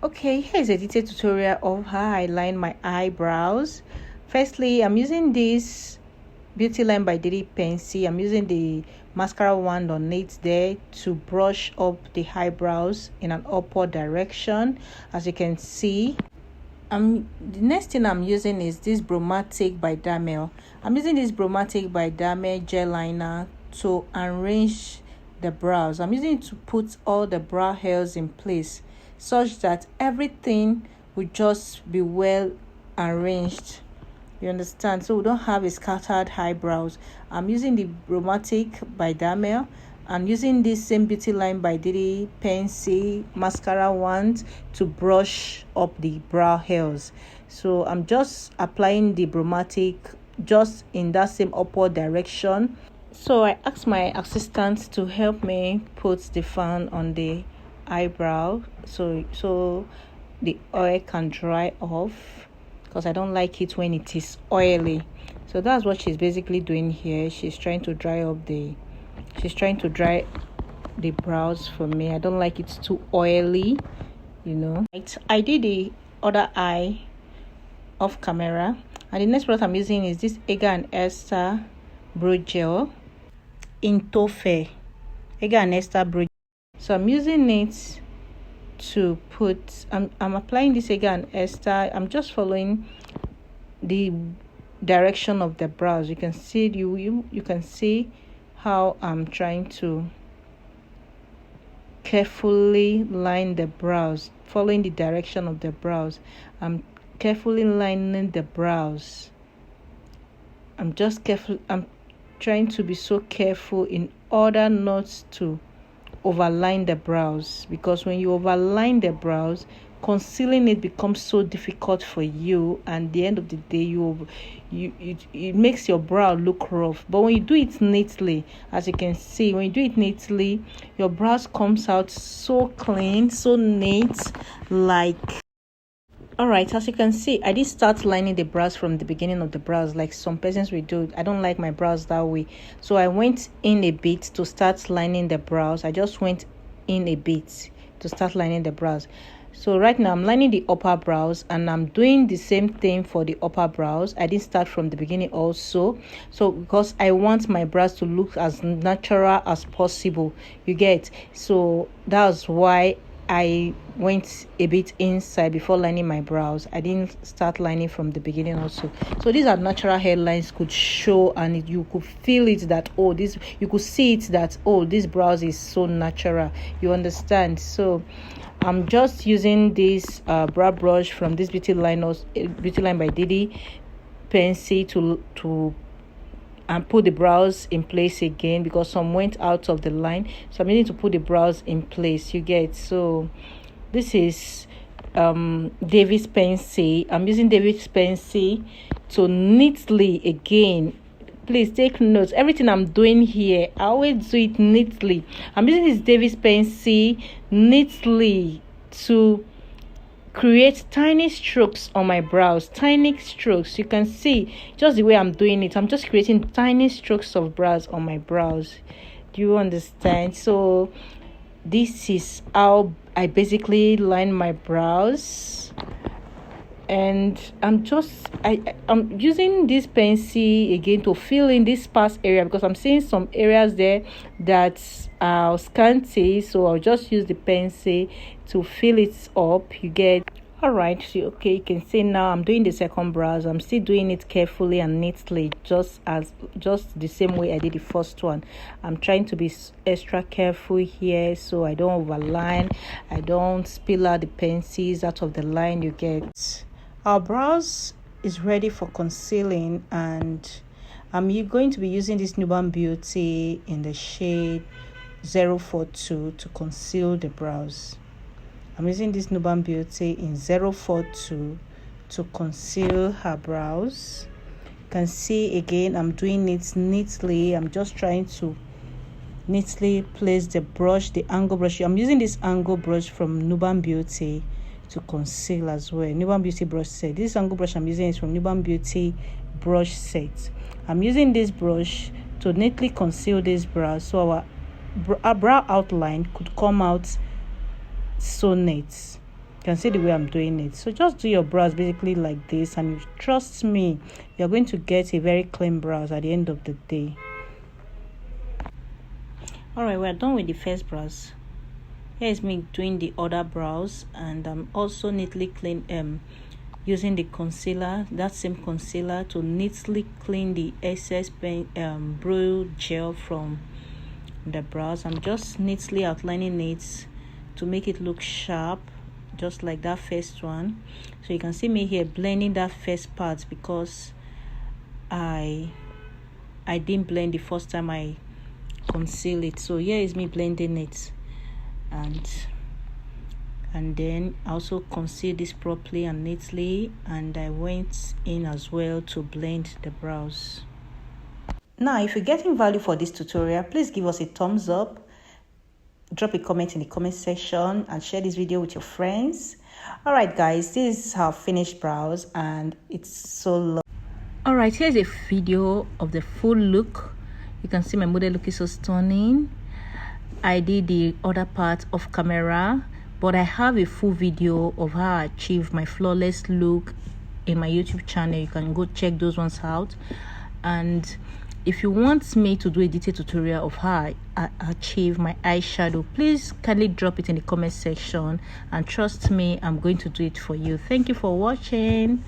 Okay, here's a detailed tutorial of how I line my eyebrows. Firstly, I'm using this Beauty Line by Davies pencil. I'm using the mascara wand on it there to brush up the eyebrows in an upward direction, as you can see. The next thing I'm using is this Browmatic by Dammel. I'm using this Browmatic by Dammel gel liner to arrange the brows. I'm using it to put all the brow hairs in place such that everything will just be well arranged. You understand? So we don't have a scattered eyebrows. I'm using the Browmatic by Dammel. I'm using this same Beauty Line by Davies pencil mascara wand to brush up the brow hairs. So I'm just applying the Browmatic just in that same upward direction. So I asked my assistant to help me put the fan on the eyebrow so the oil can dry off, because I don't like it when it is oily. So that's what she's basically doing here. She's trying to dry the brows for me. I don't like it too oily, I did the other eye off camera, and the next product I'm using is this Heggai Esther brow gel in toffe. Heggai Esther brow. So I'm using it to put, I'm applying this Heggai Esther. I'm just following the direction of the brows. You can see you can see how I'm trying to carefully line the brows, following the direction of the brows. I'm carefully lining the brows. I'm trying to be so careful in order not to overline the brows, because when you overline the brows, concealing it becomes so difficult for you, and at the end of the day it makes your brow look rough. But when you do it neatly, as you can see, when you do it neatly, your brows comes out so clean, so neat. Alright, as you can see, I did start lining the brows from the beginning of the brows like some persons will do. I don't like my brows that way, so I went in a bit to start lining the brows. I just went in a bit to start lining the brows. So right now I'm lining the upper brows, and I'm doing the same thing for the upper brows. I didn't start from the beginning also, so because I want my brows to look as natural as possible, you get. So that's why I went a bit inside before lining my brows. I didn't start lining from the beginning also. So these are natural hairlines could show, and you could feel it that you could see it that this brows is so natural. You understand? So I'm just using this brow brush from this Beauty Line by Davies pencil to and put the brows in place again, because some went out of the line. So I'm needing to put the brows in place, you get. So this is Davies pencil. I'm using Davies pencil to neatly, again, please take notes, everything I'm doing here I always do it neatly. I'm using this Davies pencil neatly to create tiny strokes on my brows. Tiny strokes, you can see just the way I'm doing it. I'm just creating tiny strokes of brows on my brows. Do you understand? So this is how I basically line my brows, and I'm using this pencil again to fill in this sparse area, because I'm seeing some areas there that are scanty. So I'll just use the pencil to fill it up, you get. All right, so okay, you can see now I'm doing the second brows. I'm still doing it carefully and neatly, just the same way I did the first one. I'm trying to be extra careful here so I don't overline, I don't spill out the pencils out of the line, you get. Our brows is ready for concealing, and I'm going to be using this Nuban Beauty in the shade 042 to conceal the brows. I'm using this Nuban Beauty in 042 to conceal her brows. You can see again I'm doing it neatly. I'm just trying to neatly place the brush, the angle brush. I'm using this angle brush from Nuban Beauty to conceal as well. Nuban Beauty brush set. This angle brush I'm using is from Nuban Beauty brush set. I'm using this brush to neatly conceal this brow, so our brow outline could come out so neat. You can see the way I'm doing it. So just do your brows basically like this, and trust me, you're going to get a very clean brows at the end of the day. All right, we're done with the first brows. Here is me doing the other brows, and I'm also neatly clean using the concealer, that same concealer, to neatly clean the excess brow gel from the brows. I'm just neatly outlining it to make it look sharp, just like that first one. So you can see me here blending that first part because I didn't blend the first time I conceal it. So here is me blending it, and then I also conceal this properly and neatly, and I went in as well to blend the brows. Now, if you're getting value for this tutorial, please give us a thumbs up, drop a comment in the comment section, and share this video with your friends. All right guys, this is our finished brows, and it's so lovely. All right, here's a video of the full look. You can see my model looking so stunning. I did the other part off camera, but I have a full video of how I achieved my flawless look in my YouTube channel. You can go check those ones out. And if you want me to do a detailed tutorial of how I achieve my eyeshadow, please kindly drop it in the comment section, and trust me, I'm going to do it for you. Thank you for watching.